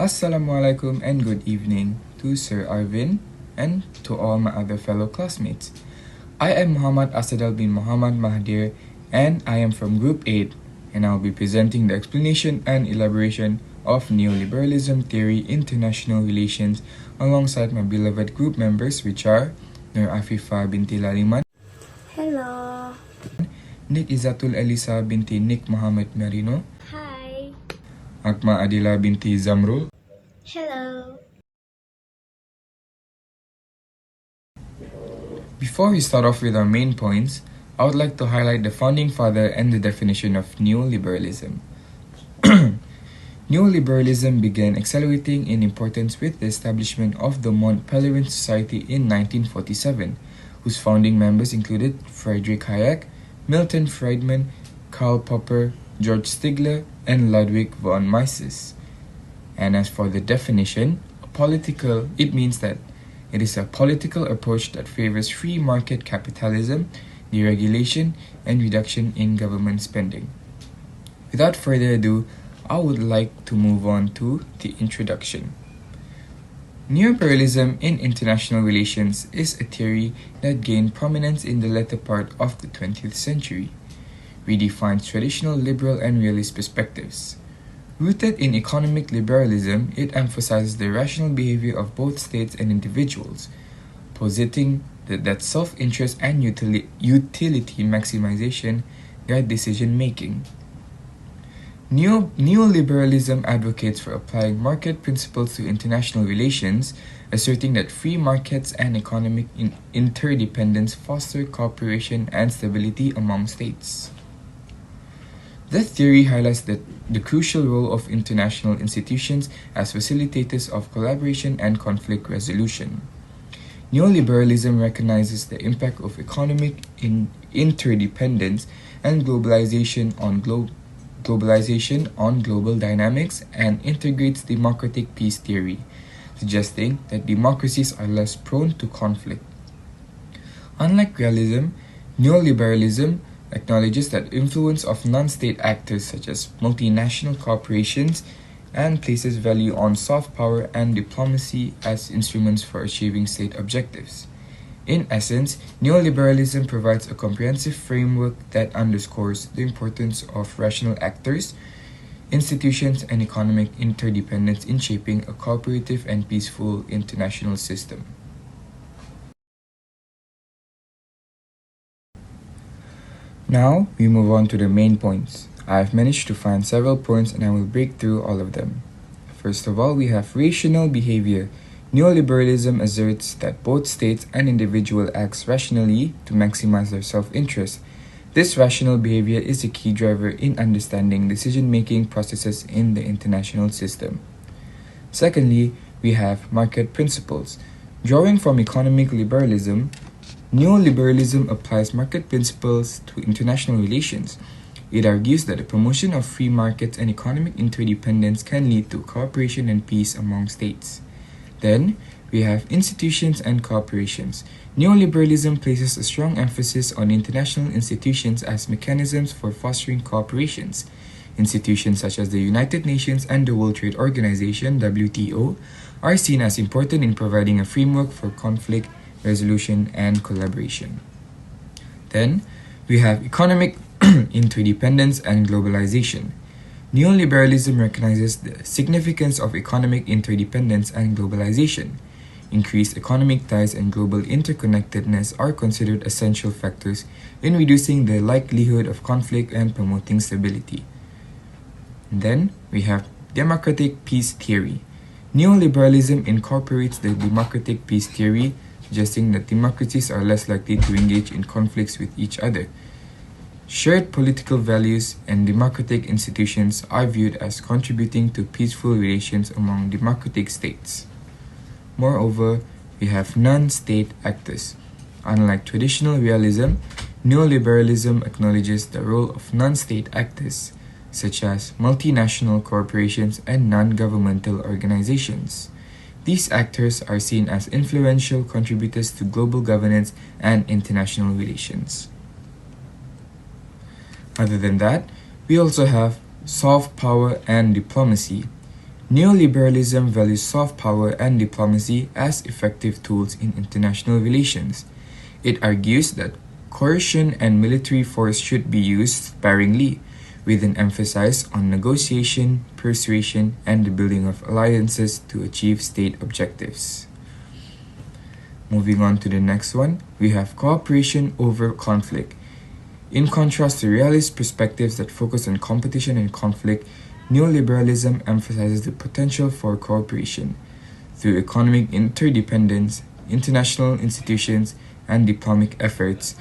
Assalamualaikum and good evening to Sir Arvin and to all my other fellow classmates. I am Muhammad ASADEL bin Muhammad MAHATHIR and I am from Group 8 and I will be presenting the explanation and elaboration of Neoliberalism Theory International Relations alongside my beloved group members which are AFIFAH binti LALIMAN. Hello. IZZATUL ELLYSA binti MOHAMED MARINO. Hi. AKMA binti ZAMRUL. Hello. Before we start off with our main points, I would like to highlight the founding father and the definition of neoliberalism. Neoliberalism began accelerating in importance with the establishment of the Mont Pelerin Society in 1947, whose founding members included Friedrich Hayek, Milton Friedman, Karl Popper, George Stigler, and Ludwig von Mises. And as for the definition, it means that it is a political approach that favors free market capitalism, deregulation, and reduction in government spending. Without further ado, I would like to move on to the introduction. Neoliberalism in international relations is a theory that gained prominence in the latter part of the 20th century. Redefines traditional liberal and realist perspectives. Rooted in economic liberalism, it emphasizes the rational behavior of both states and individuals, positing that self-interest and utility maximization guide decision-making. Neoliberalism advocates for applying market principles to international relations, asserting that free markets and economic interdependence foster cooperation and stability among states. The theory highlights the crucial role of international institutions as facilitators of collaboration and conflict resolution. Neoliberalism recognizes the impact of economic interdependence and globalization on global dynamics and integrates democratic peace theory, suggesting that democracies are less prone to conflict. Unlike realism, neoliberalism acknowledges the influence of non-state actors such as multinational corporations and places value on soft power and diplomacy as instruments for achieving state objectives. In essence, neoliberalism provides a comprehensive framework that underscores the importance of rational actors, institutions, and economic interdependence in shaping a cooperative and peaceful international system. Now, we move on to the main points. I have managed to find several points and I will break through all of them. First of all, we have rational behavior. Neoliberalism asserts that both states and individuals act rationally to maximize their self-interest. This rational behavior is a key driver in understanding decision-making processes in the international system. Secondly, we have market principles. Drawing from economic liberalism, neoliberalism applies market principles to international relations. It argues that the promotion of free markets and economic interdependence can lead to cooperation and peace among states. Then, we have institutions and corporations. Neoliberalism places a strong emphasis on international institutions as mechanisms for fostering cooperations. Institutions such as the United Nations and the World Trade Organization (WTO) are seen as important in providing a framework for conflict resolution and collaboration. Then, we have economic interdependence and globalization. Neoliberalism recognizes the significance of economic interdependence and globalization. Increased economic ties and global interconnectedness are considered essential factors in reducing the likelihood of conflict and promoting stability. And then, we have democratic peace theory. Neoliberalism incorporates the democratic peace theory, suggesting that democracies are less likely to engage in conflicts with each other. Shared political values and democratic institutions are viewed as contributing to peaceful relations among democratic states. Moreover, we have non-state actors. Unlike traditional realism, neoliberalism acknowledges the role of non-state actors, such as multinational corporations and non-governmental organizations. These actors are seen as influential contributors to global governance and international relations. Other than that, we also have soft power and diplomacy. Neoliberalism values soft power and diplomacy as effective tools in international relations. It argues that coercion and military force should be used sparingly, with an emphasis on negotiation, persuasion, and the building of alliances to achieve state objectives. Moving on to the next one, we have cooperation over conflict. In contrast to realist perspectives that focus on competition and conflict, neoliberalism emphasizes the potential for cooperation. Through economic interdependence, international institutions, and diplomatic efforts,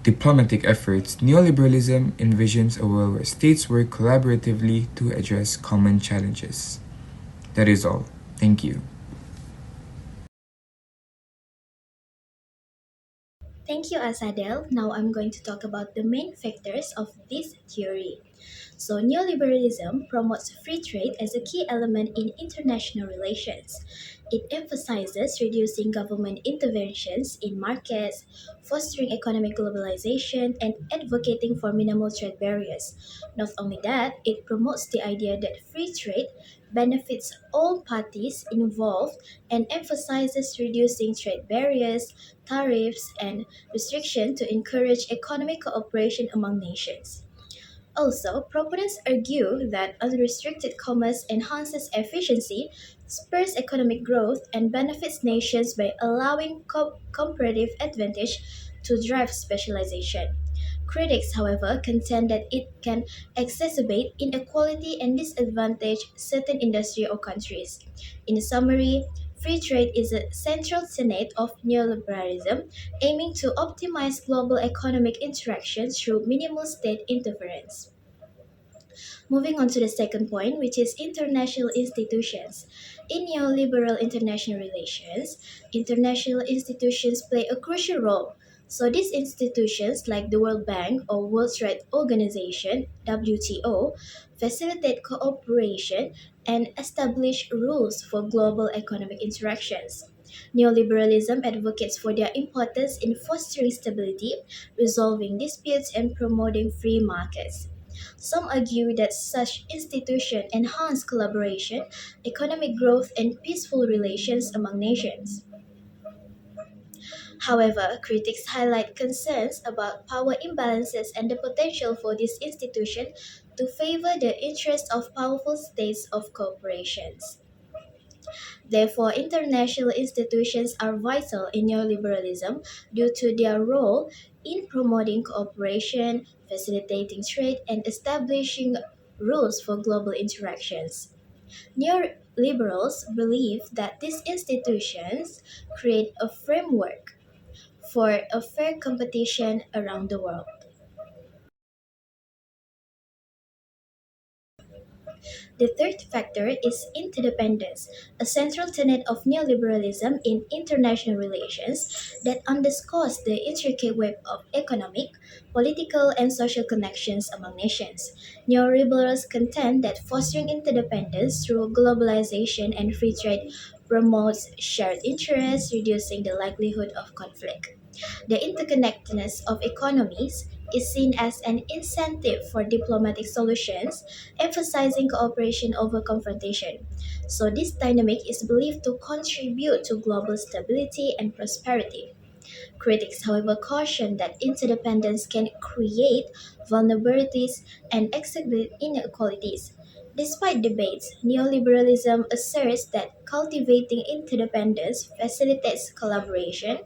neoliberalism envisions a world where states work collaboratively to address common challenges. That is all. Thank you. Thank you, ASADEL. Now I'm going to talk about the main factors of this theory. So, neoliberalism promotes free trade as a key element in international relations. It emphasizes reducing government interventions in markets, fostering economic globalization, and advocating for minimal trade barriers. Not only that, it promotes the idea that free trade benefits all parties involved and emphasizes reducing trade barriers, tariffs, and restriction to encourage economic cooperation among nations. Also, proponents argue that unrestricted commerce enhances efficiency, spurs economic growth, and benefits nations by allowing comparative advantage to drive specialization. Critics, however, contend that it can exacerbate inequality and disadvantage certain industry or countries. In summary, free trade is a central tenet of neoliberalism, aiming to optimize global economic interactions through minimal state interference. Moving on to the second point, which is international institutions. In neoliberal international relations, international institutions play a crucial role. So these institutions, like the World Bank or World Trade Organization (WTO), facilitate cooperation and establish rules for global economic interactions. Neoliberalism advocates for their importance in fostering stability, resolving disputes, and promoting free markets. Some argue that such institutions enhance collaboration, economic growth, and peaceful relations among nations. However, critics highlight concerns about power imbalances and the potential for this institution to favor the interests of powerful states of corporations. Therefore, international institutions are vital in neoliberalism due to their role in promoting cooperation, facilitating trade, and establishing rules for global interactions. Neoliberals believe that these institutions create a framework for a fair competition around the world. The third factor is interdependence, a central tenet of neoliberalism in international relations that underscores the intricate web of economic, political, and social connections among nations. Neoliberals contend that fostering interdependence through globalization and free trade promotes shared interests, reducing the likelihood of conflict. The interconnectedness of economies is seen as an incentive for diplomatic solutions, emphasizing cooperation over confrontation. So, this dynamic is believed to contribute to global stability and prosperity. Critics, however, caution that interdependence can create vulnerabilities and exacerbate inequalities. Despite debates, neoliberalism asserts that cultivating interdependence facilitates collaboration,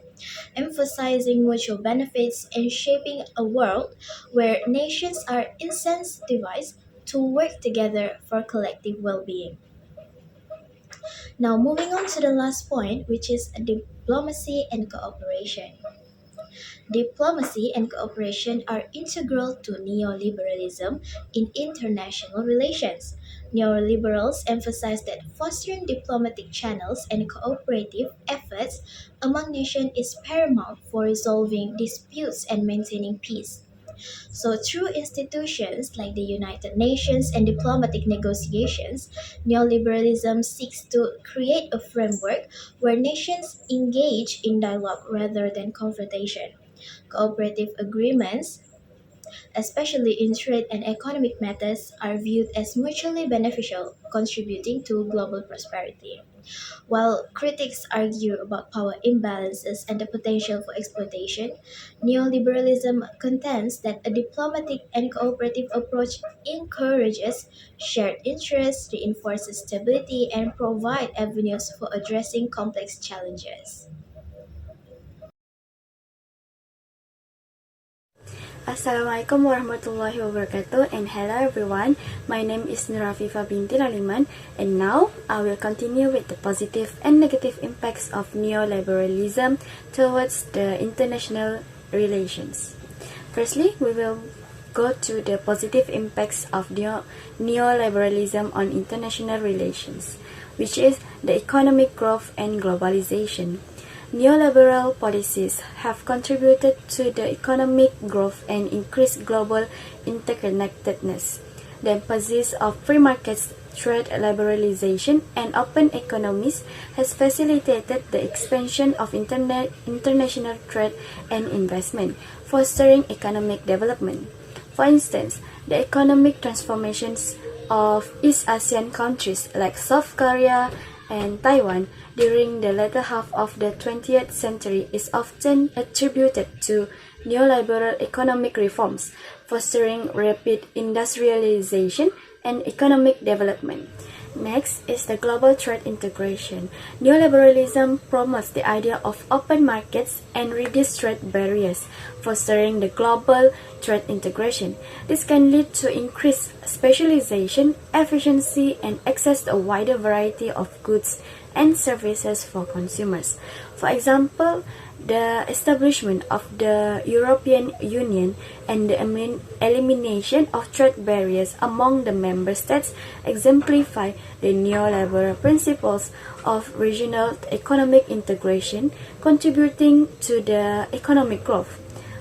emphasizing mutual benefits and shaping a world where nations are incentivized to work together for collective well being. Now, moving on to the last point, which is diplomacy and cooperation. Diplomacy and cooperation are integral to neoliberalism in international relations. Neoliberals emphasize that fostering diplomatic channels and cooperative efforts among nations is paramount for resolving disputes and maintaining peace. So, through institutions like the United Nations and diplomatic negotiations, neoliberalism seeks to create a framework where nations engage in dialogue rather than confrontation. Cooperative agreements especially in trade and economic matters, are viewed as mutually beneficial, contributing to global prosperity. While critics argue about power imbalances and the potential for exploitation, neoliberalism contends that a diplomatic and cooperative approach encourages shared interests, reinforces stability, and provides avenues for addressing complex challenges. Assalamualaikum warahmatullahi wabarakatuh, and hello everyone. My name is BINTI LALIMAN, and now I will continue with the positive and negative impacts of neoliberalism towards the international relations. Firstly, we will go to the positive impacts of neoliberalism on international relations, which is the economic growth and globalization. Neoliberal policies have contributed to the economic growth and increased global interconnectedness. The emphasis of free markets, trade liberalization, and open economies has facilitated the expansion of international trade and investment, fostering economic development. For instance, the economic transformations of East Asian countries like South Korea and Taiwan during the latter half of the 20th century is often attributed to neoliberal economic reforms, fostering rapid industrialization and economic development. Next is the global trade integration. Neoliberalism promotes the idea of open markets and reduced trade barriers, fostering the global trade integration. This can lead to increased specialization, efficiency, and access to a wider variety of goods and services for consumers. For example, the establishment of the European Union and the elimination of trade barriers among the member states exemplify the neoliberal principles of regional economic integration, contributing to the economic growth.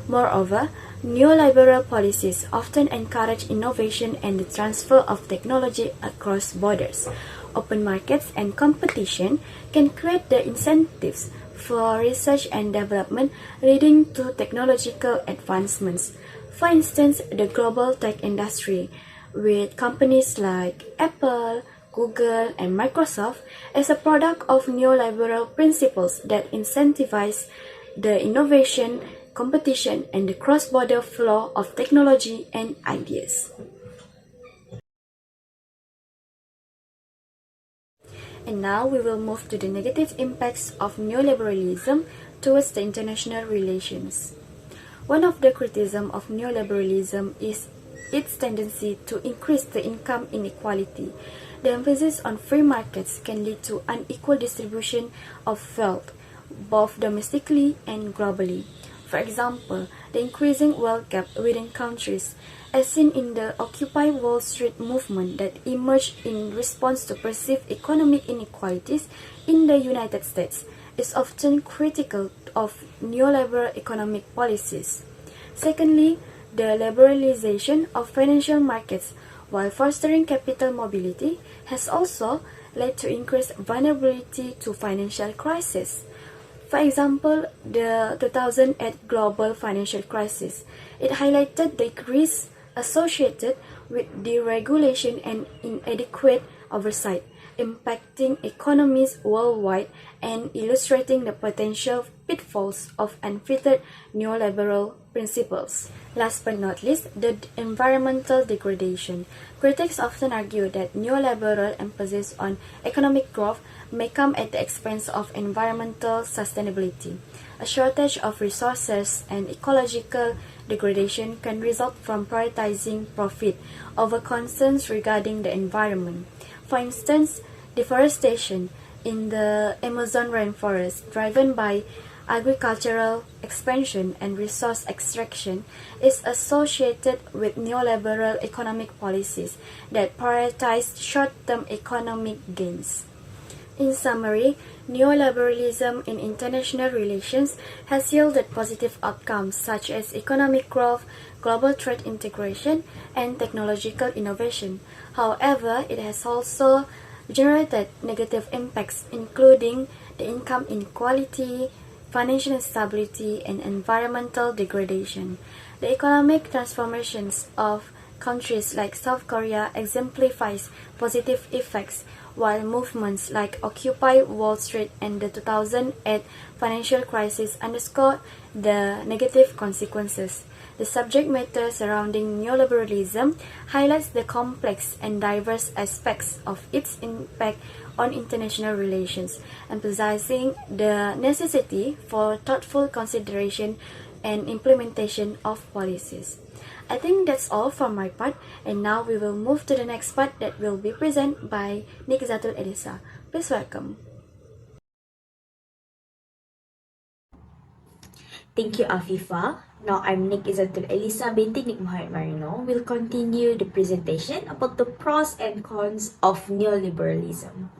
Moreover, neoliberal policies often encourage innovation and the transfer of technology across borders. Open markets and competition can create the incentives for research and development, leading to technological advancements. For instance, the global tech industry, with companies like Apple, Google, and Microsoft, is a product of neoliberal principles that incentivize the innovation, competition, and the cross-border flow of technology and ideas. And now we will move to the negative impacts of neoliberalism towards the international relations. One of the criticisms of neoliberalism is its tendency to increase the income inequality. The emphasis on free markets can lead to unequal distribution of wealth, both domestically and globally. For example, the increasing wealth gap within countries, as seen in the Occupy Wall Street movement that emerged in response to perceived economic inequalities in the United States, is often critical of neoliberal economic policies. Secondly, the liberalization of financial markets, while fostering capital mobility, has also led to increased vulnerability to financial crisis. For example, the 2008 global financial crisis, it highlighted the risks associated with deregulation and inadequate oversight, impacting economies worldwide and illustrating the potential pitfalls of unfettered neoliberal principles. Last but not least, the environmental degradation. Critics often argue that neoliberal emphasis on economic growth may come at the expense of environmental sustainability. A shortage of resources and ecological degradation can result from prioritizing profit over concerns regarding the environment. For instance, deforestation in the Amazon rainforest, driven by agricultural expansion and resource extraction, is associated with neoliberal economic policies that prioritize short-term economic gains. In summary, neoliberalism in international relations has yielded positive outcomes such as economic growth, global trade integration, and technological innovation. However, it has also generated negative impacts including the income inequality, financial instability, and environmental degradation. The economic transformations of countries like South Korea exemplifies positive effects, while movements like Occupy Wall Street and the 2008 financial crisis underscore the negative consequences. The subject matter surrounding neoliberalism highlights the complex and diverse aspects of its impact on international relations, emphasizing the necessity for thoughtful consideration and implementation of policies. I think that's all from my part, and now we will move to the next part that will be presented by IZZATUL ELLYSA. Please welcome. Thank you, AFIFAH. Now I'm IZZATUL ELLYSA binti Mohamed MARINO will continue the presentation about the pros and cons of neoliberalism.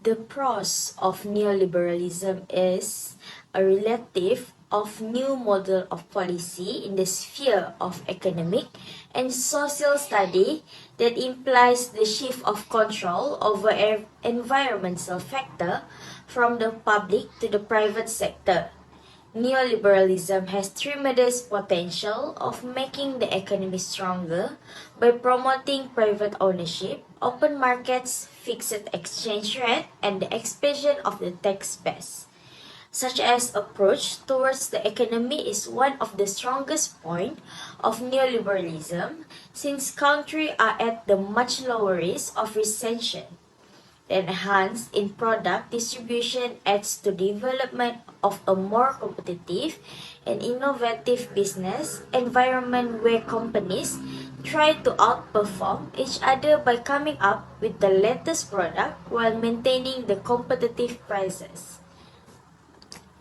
The pros of neoliberalism is a relative of new model of policy in the sphere of economic and social study that implies the shift of control over environmental factor from the public to the private sector. Neoliberalism has tremendous potential of making the economy stronger by promoting private ownership, open markets, fixed exchange rate, and the expansion of the tax base. Such as approach towards the economy is one of the strongest points of neoliberalism, since countries are at the much lower risk of recession. The enhance in product distribution adds to development of a more competitive and innovative business environment where companies try to outperform each other by coming up with the latest product while maintaining the competitive prices.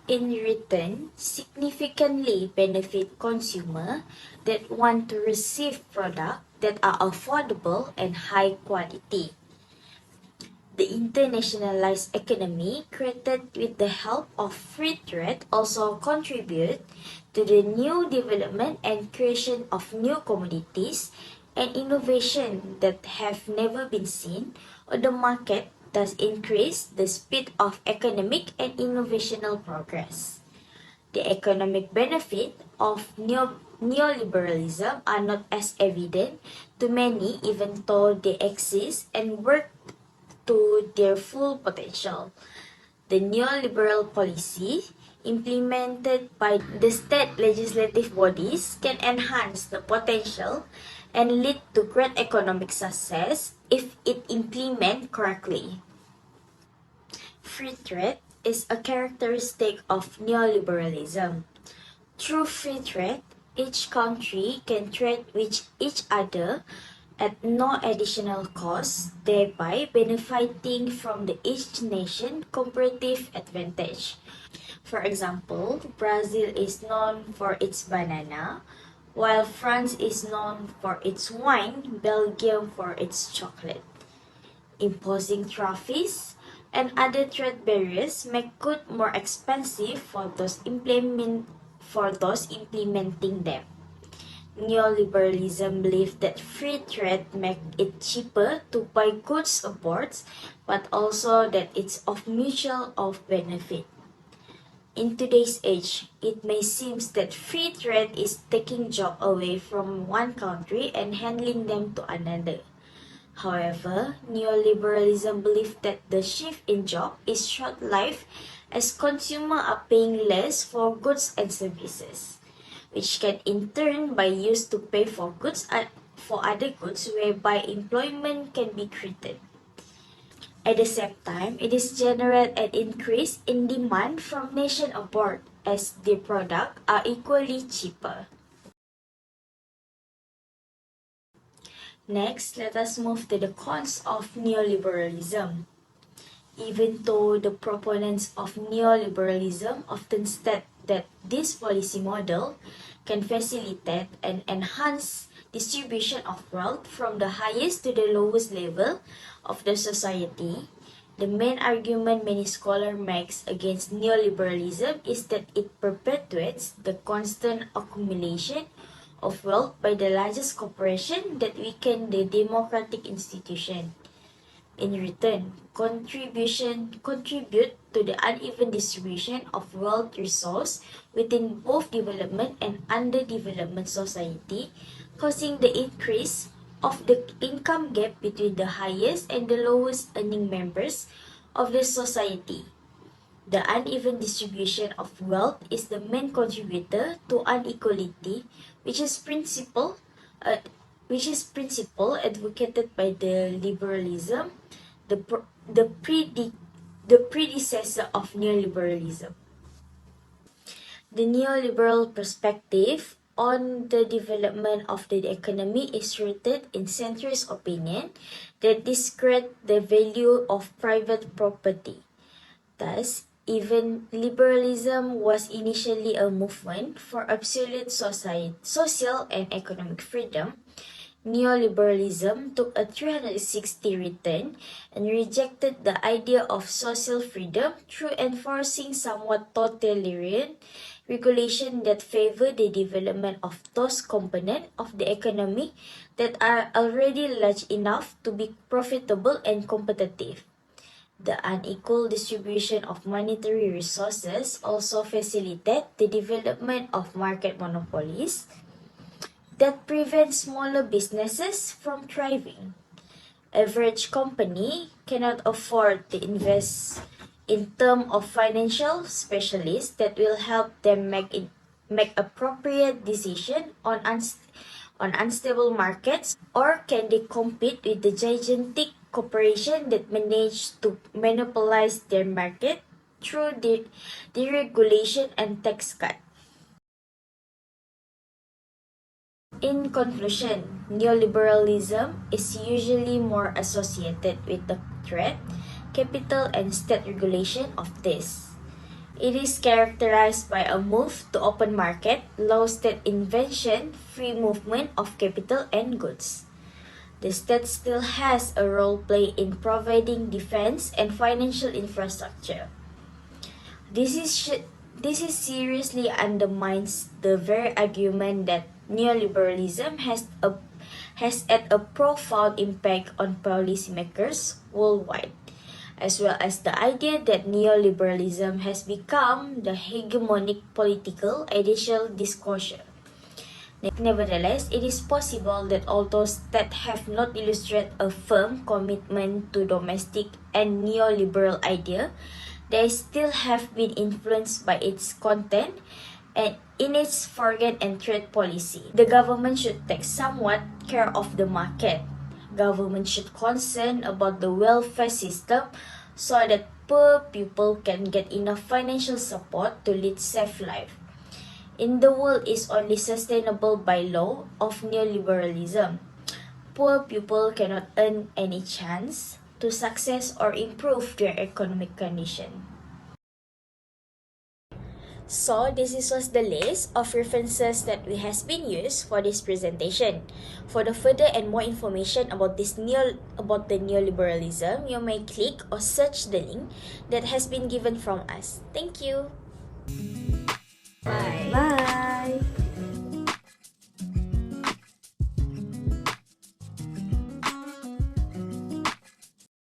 In return, significantly benefit consumers that want to receive products that are affordable and high quality. The internationalized economy created with the help of free trade also contribute to the new development and creation of new commodities and innovation that have never been seen on the market, thus increase the speed of economic and innovational progress. The economic benefit of neoliberalism are not as evident to many even though they exist and work to their full potential. The neoliberal policy implemented by the state legislative bodies can enhance the potential and lead to great economic success if it implemented correctly. Free trade is a characteristic of neoliberalism. Through free trade, each country can trade with each other at no additional cost, thereby benefiting from the each nation comparative advantage. For example, Brazil is known for its banana, while France is known for its wine, Belgium for its chocolate. Imposing tariffs and other trade barriers make goods more expensive for those implementing them. Neoliberalism believes that free trade makes it cheaper to buy goods abroad, but also that it's of mutual benefit. In today's age, it may seem that free trade is taking jobs away from one country and handing them to another. However, neoliberalism believes that the shift in job is short-lived as consumers are paying less for goods and services, which can in turn be used to pay for other goods, whereby employment can be created. At the same time, it is generate an increase in demand from nations abroad as the products are equally cheaper. Next, let us move to the cons of neoliberalism. Even though the proponents of neoliberalism often state that this policy model can facilitate and enhance distribution of wealth from the highest to the lowest level of the society, the main argument many scholars make against neoliberalism is that it perpetuates the constant accumulation of wealth by the largest corporation that weaken the democratic institution. in return contribute to the uneven distribution of wealth resource within both development and underdevelopment society, causing the increase of the income gap between the highest and the lowest earning members of the society. The uneven distribution of wealth is the main contributor to inequality, which is principle advocated by the liberalism, the predecessor of neoliberalism. The neoliberal perspective on the development of the economy is rooted in centrist opinion that discredit the value of private property. Thus, even liberalism was initially a movement for absolute social and economic freedom. Neoliberalism took a 360 return and rejected the idea of social freedom through enforcing somewhat totalitarian regulation that favor the development of those components of the economy that are already large enough to be profitable and competitive. The unequal distribution of monetary resources also facilitate the development of market monopolies that prevent smaller businesses from thriving. Average company cannot afford to invest in terms of financial specialists that will help them make appropriate decision on unstable markets, or can they compete with the gigantic corporation that manage to monopolize their market through deregulation and tax cut? In conclusion, neoliberalism is usually more associated with the threat, capital, and state regulation of this. It is characterized by a move to open market, low state intervention, free movement of capital and goods. The state still has a role to play in providing defense and financial infrastructure. This seriously undermines the very argument that neoliberalism has had a profound impact on policymakers worldwide, as well as the idea that neoliberalism has become the hegemonic political ideal discourse. Nevertheless, it is possible that although states have not illustrated a firm commitment to domestic and neoliberal idea, they still have been influenced by its content and in its foreign and trade policy. The government should take somewhat care of the market. Government should concern about the welfare system so that poor people can get enough financial support to lead safe life. In the world is only sustainable by law of neoliberalism. Poor people cannot earn any chance to success or improve their economic condition. So this was the list of references that has been used for this presentation. For the further and more information about the neoliberalism, you may click or search the link that has been given from us. Thank you.